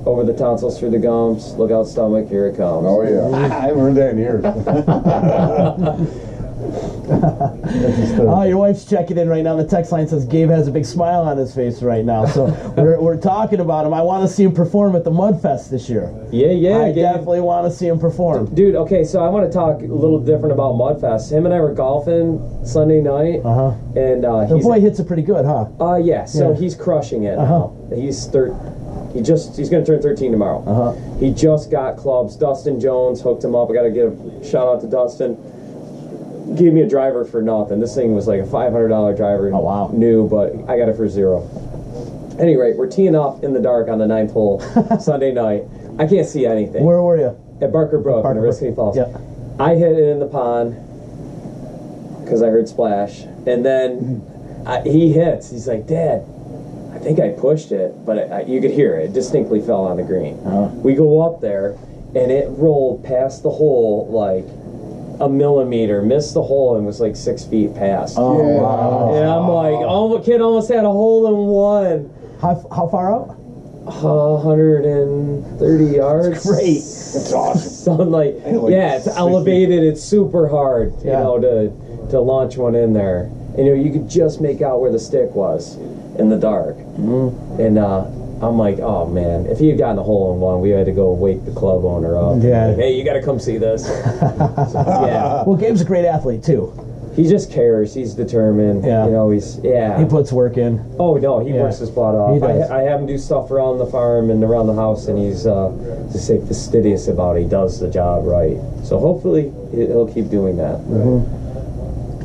over the tonsils, through the gums, look out stomach, here it comes. Oh yeah, I haven't heard that in years. Oh, your wife's checking in right now. The text line says Gabe has a big smile on his face right now. So we're talking about him. I want to see him perform at the Mudfest this year. Yeah, I definitely want to see him perform. Dude, okay, so I want to talk a little different about Mudfest. Him and I were golfing Sunday night. And the boy hits it pretty good, huh? Yeah. So he's crushing it now. He's going to turn 13 tomorrow. He just got clubs. Dustin Jones hooked him up. I got to give a shout out to Dustin. Gave me a driver for nothing. This thing was like a $500 driver. Oh, wow. New, but I got it for $0. At any rate, we're teeing off in the dark on the 9th hole Sunday night. I can't see anything. Where were you? At Barker Brook in Oriskany Falls. Yeah. I hit it in the pond because I heard splash. And then he hits. He's like, Dad, I think I pushed it, but you could hear it. It distinctly fell on the green. We go up there, and it rolled past the hole like a millimeter, missed the hole, and was like 6 feet past. Oh, wow. And I'm like, oh, the kid almost had a hole in one. How far out? 130 yards. That's great. That's awesome. Something like it's elevated. It's super hard, you know, to launch one in there. And you could just make out where the stick was in the dark. And I'm like, oh man, if he had gotten a hole in one, we had to go wake the club owner up. Yeah. Like, hey, you got to come see this. Well, Gabe's a great athlete too. He just cares. He's determined. Yeah. He puts work in. Oh no, he works his butt off. He does. I have him do stuff around the farm and around the house, and he's just say fastidious about it. He does the job right. So hopefully he'll keep doing that.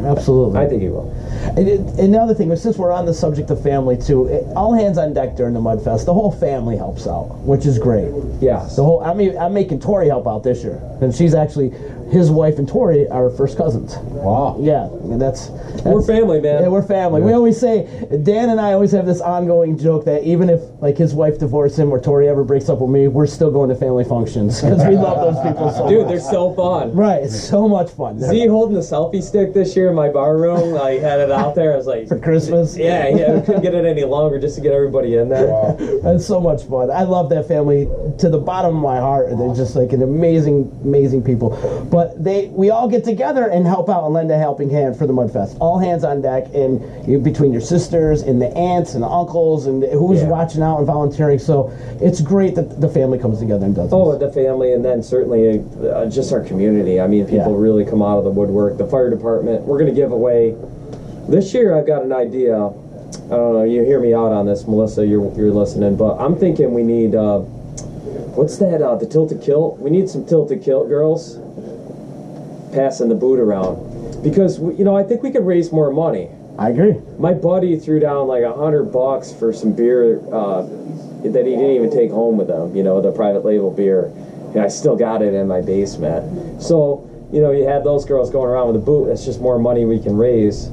Absolutely. I think he will. And another thing, since we're on the subject of family too, all hands on deck during the Mudfest. The whole family helps out, which is great. Yes. I'm making Tori help out this year, and she's actually, his wife and Tori are first cousins. Wow. Yeah, that's we're family, man. Yeah, we're family. We always say, Dan and I always have this ongoing joke that even if like his wife divorced him or Tori ever breaks up with me, we're still going to family functions because we love those people so Dude, much. they're so fun. Right, it's so much fun. See, holding the selfie stick this year in my bar room, I had it out there. I was like, for Christmas. Yeah, we couldn't get it any longer just to get everybody in there. Wow. That's so much fun. I love that family to the bottom of my heart. They're just like an amazing people. But we all get together and help out and lend a helping hand for the Mudfest. All hands on deck, and between your sisters and the aunts and the uncles and who's watching out and volunteering. So it's great that the family comes together and does this. Oh, the family, and then certainly just our community. I mean, people really come out of the woodwork. The fire department. We're going to give away. This year I've got an idea. I don't know, you hear me out on this, Melissa, you're listening, but I'm thinking we need, what's that, the tilted kilt? We need some tilted kilt girls passing the boot around. Because, I think we could raise more money. I agree. My buddy threw down like $100 for some beer that he didn't even take home with him, the private label beer. And I still got it in my basement. So, you have those girls going around with a boot, that's just more money we can raise.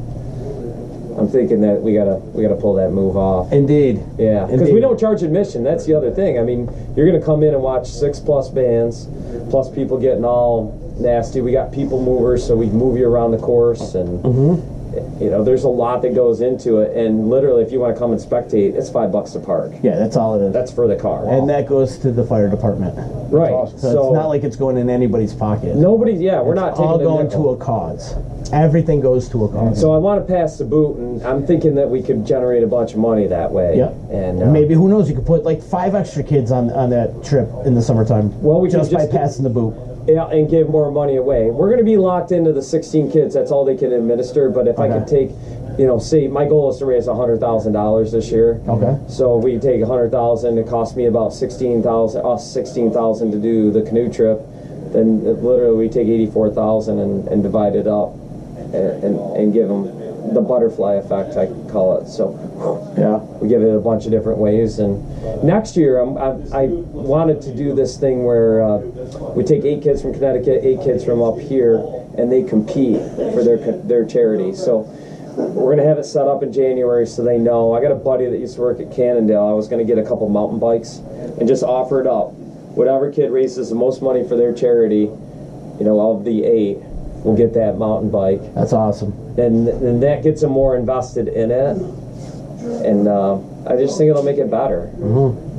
I'm thinking that we gotta pull that move off. Indeed. Yeah, because we don't charge admission. That's the other thing. I mean, you're gonna come in and watch 6+ bands, plus people getting all nasty. We got people movers, so we move you around the course, and there's a lot that goes into it. And literally, if you want to come and spectate, it's $5 to park. Yeah, that's all it is. That's for the car, and that goes to the fire department. Right. So it's not like it's going in anybody's pocket. Nobody. Yeah, we're not taking all going to a cause. Everything goes to a cause. So I want to pass the boot, and I'm thinking that we could generate a bunch of money that way. Yeah. And maybe, who knows, you could put like 5 extra kids on that trip in the summertime. Well, we just by passing the boot. Yeah, and give more money away. We're going to be locked into the 16 kids. That's all they can administer. But if I could take, say my goal is to raise $100,000 this year. Okay. So we take $100,000. It cost me about $16,000 to do the canoe trip. Then literally we take $84,000 and divide it up and give them the butterfly effect, I call it. So we give it a bunch of different ways. And next year I wanted to do this thing where we take 8 kids from Connecticut, 8 kids from up here, and they compete for their charity. So we're going to have it set up in January so they know. I got a buddy that used to work at Cannondale. I was going to get a couple mountain bikes and just offer it up. Whatever kid raises the most money for their charity, of the 8, will get that mountain bike. That's awesome. And that gets them more invested in it. And I just think it'll make it better.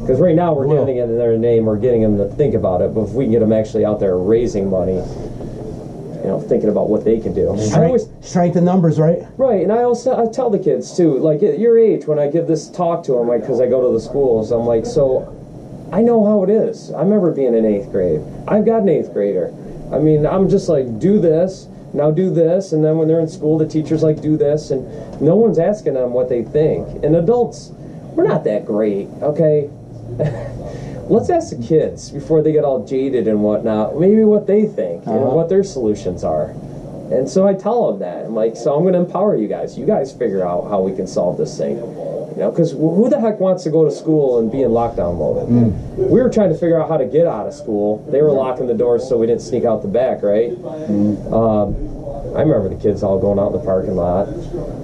Because right now we're giving it their name, we're getting them to think about it, but if we can get them actually out there raising money, you know, thinking about what they can do. Strength in numbers, right? Right, and I tell the kids too, like at your age, when I give this talk to them, like, because I go to the schools, I'm like, so I know how it is. I remember being in 8th grade. I've got an 8th grader. I mean, I'm just like, do this, now do this, and then when they're in school, the teacher's like, do this, and no one's asking them what they think. And adults, we're not that great, okay? Let's ask the kids before they get all jaded and whatnot, maybe what they think and what their solutions are. And so I tell them that. I'm like, so I'm going to empower you guys. You guys figure out how we can solve this thing. You know, because who the heck wants to go to school and be in lockdown mode? We were trying to figure out how to get out of school. They were locking the doors so we didn't sneak out the back, right? I remember the kids all going out in the parking lot.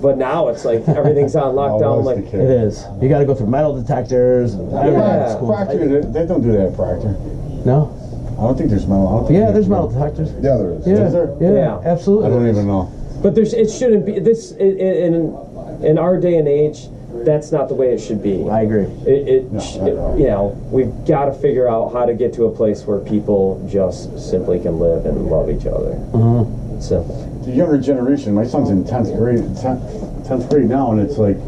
But now it's like everything's on lockdown. Like it is. You got to go through metal detectors. And Proctor, they don't do that at Proctor. No? I don't think there's metal. There's metal detectors. Yeah, there is. Yeah, Is there? Yeah, absolutely. I don't even know. But it shouldn't be this in our day and age. That's not the way it should be. I agree. You know, we've got to figure out how to get to a place where people just simply can live and love each other. It's simple. The younger generation, my son's in 10th grade now, and it's like,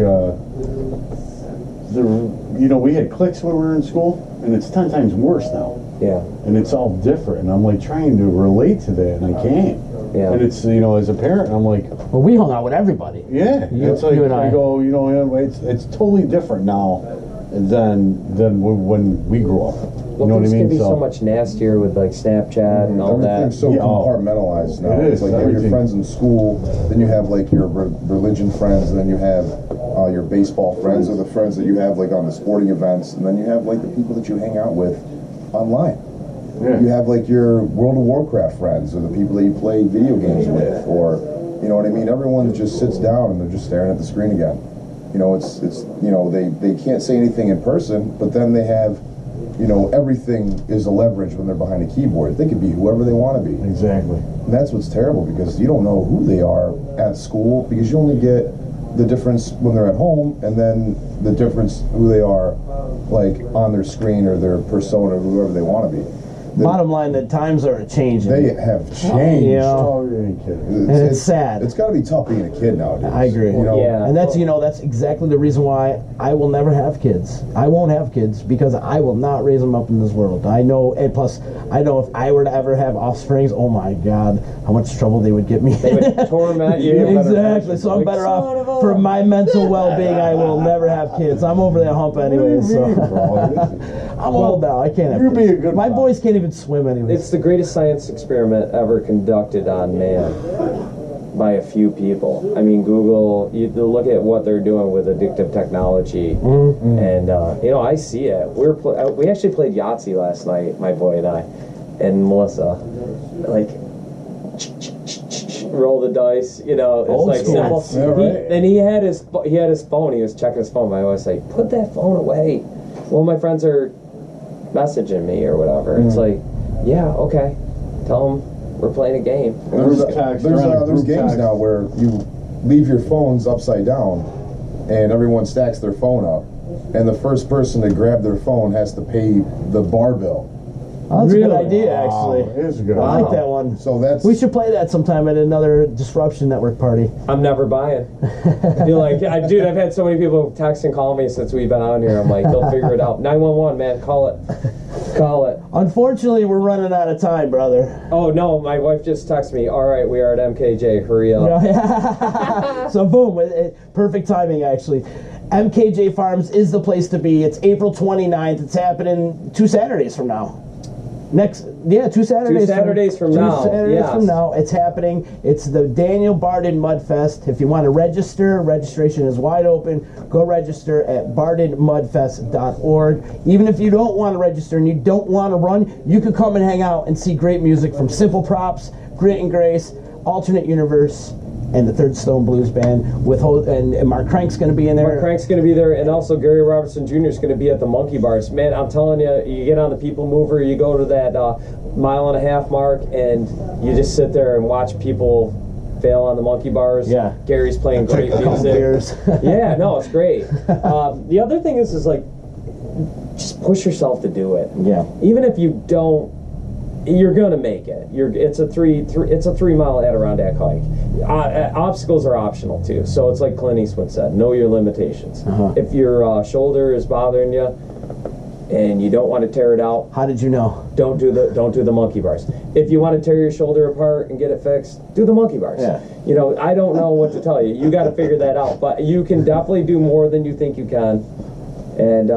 we had cliques when we were in school, and it's 10 times worse now. Yeah. And it's all different, and I'm like trying to relate to that, and I can't. Yeah. And it's, as a parent, I'm like, well, we hung out with everybody. Yeah. It's like, you and I go, it's totally different now than when we grew up. Well, you know what I mean? Can be so much nastier with like Snapchat and all that. Everything's so compartmentalized now. It It's like you have your friends in school, then you have like your religion friends, and then you have your baseball friends, or the friends that you have like on the sporting events, and then you have like the people that you hang out with online. Yeah. You have like your World of Warcraft friends, or the people that you play video games with, or you know what I mean. Everyone just sits down and they're just staring at the screen again. It's they can't say anything in person, but then they have. Everything is a leverage when they're behind a keyboard. They could be whoever they want to be. Exactly. And that's what's terrible, because you don't know who they are at school, because you only get the difference when they're at home, and then the difference who they are like on their screen or their persona, whoever they want to be. Bottom line, the times are changing. They have changed. Oh, you ain't kidding. It's sad. It's got to be tough being a kid nowadays. I agree. Yeah. And that's exactly the reason why I will never have kids. I won't have kids because I will not raise them up in this world. I know, and plus, I know if I were to ever have offsprings, oh my God, how much trouble they would get me. They would torment you. Exactly. So I'm better off for my mental well-being. I will never have kids. I'm over that hump anyway. So I'm old now. I can't have kids. My boys can't even swim anyway. It's the greatest science experiment ever conducted on man by a few people. I mean, Google, you look at what they're doing with addictive technology, and I see it. We actually played Yahtzee last night, my boy and I, and Melissa, like roll the dice. It's Old like school. simple. And he had his phone. He was checking his phone. I always say, put that phone away. Well, my friends are messaging me or whatever. It's like, yeah, okay. Tell them we're playing a game. There's games now where you leave your phones upside down, and everyone stacks their phone up, and the first person to grab their phone has to pay the bar bill. Oh, that's a good idea, actually. It is a good I idea. like that one. So We should play that sometime at another Disruption Network party. I'm never buying. I've had so many people text and call me since we've been on here. I'm like, they'll figure it out. 911, man, call it. Call it. Unfortunately, we're running out of time, brother. Oh, no, my wife just texted me. All right, we are at MKJ. Hurry up. So, boom. Perfect timing, actually. MKJ Farms is the place to be. It's April 29th. It's happening 2 Saturdays from now. 2 Saturdays. 2 Saturdays from now. 2 Saturdays yes. from now. It's happening. It's the Daniel Barden Mudfest. If you want to register, registration is wide open. Go register at bardenmudfest.org. Even if you don't want to register and you don't want to run, you can come and hang out and see great music from Simple Props, Grit and Grace, Alternate Universe, and the Third Stone Blues Band and Mark Crank's going to be in there. Mark Crank's going to be there, and also Gary Robertson Jr. is going to be at the Monkey Bars. Man, I'm telling you, you get on the People Mover, you go to that 1.5 mile mark, and you just sit there and watch people fail on the Monkey Bars. Yeah. Gary's playing great music. Yeah, no, it's great. The other thing is like, just push yourself to do it. Yeah. Even if you don't, you're gonna make it. It's a 3-mile Adirondack hike. Obstacles are optional too. So it's like Clint Eastwood said, know your limitations. If your shoulder is bothering you and you don't want to tear it out, How did you know? don't do the monkey bars. If you want to tear your shoulder apart and get it fixed, do the monkey bars. Yeah. You know, I don't know what to tell you. You got to figure that out. But you can definitely do more than you think you can. And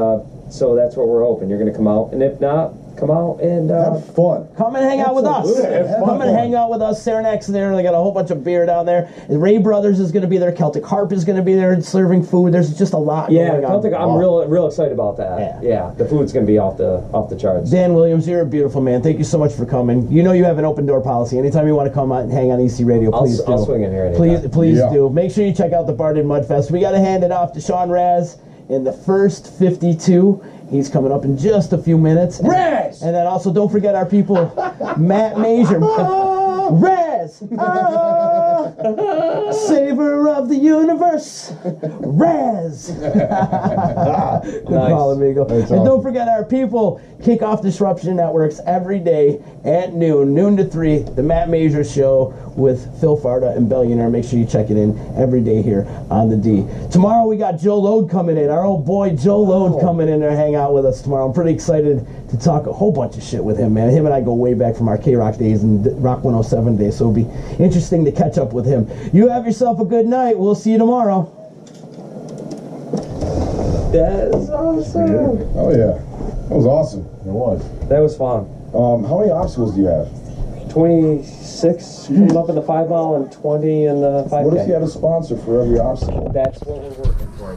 so that's what we're hoping. You're going to come out. And if not, come out and Have fun. Come and hang out with us. Come and hang out with us. Saranac's there. They got a whole bunch of beer down there. And Ray Brothers is going to be there. Celtic Harp is going to be there serving food. There's just a lot going Celtic. on. I'm real excited about that. Yeah, the food's going to be off the charts. Dan Williams, you're a beautiful man. Thank you so much for coming. You know you have an open door policy. Anytime you want to come out and hang on EC Radio, please do. I'll swing in here anytime. Please do. Make sure you check out the Barded Mudfest. We got to hand it off to Sean Raz in the first 52. He's coming up in just a few minutes. Raz! And then also don't forget our people, Matt Major. Raz! Savior of the universe. Raz! Good call, amigo. And don't forget our people, Kickoff Disruption Networks every day at noon to 3. The Matt Major Show with Phil Farda and Billionaire. Make sure you check it in every day here on the D. Tomorrow we got Joe Lode coming in. Our old boy Joe Lode coming in there, hang out with us tomorrow. I'm pretty excited to talk a whole bunch of shit with him, man. Him and I go way back from our K-Rock days and Rock 107 days, so it'll be interesting to catch up with him. You have yourself a good night. We'll see you tomorrow. That is awesome. Oh yeah, that was awesome. It was. That was fun. How many obstacles do you have? 26 coming up in the 5 mile and 20 in the 5K. What if you had a sponsor for every obstacle? That's what we're working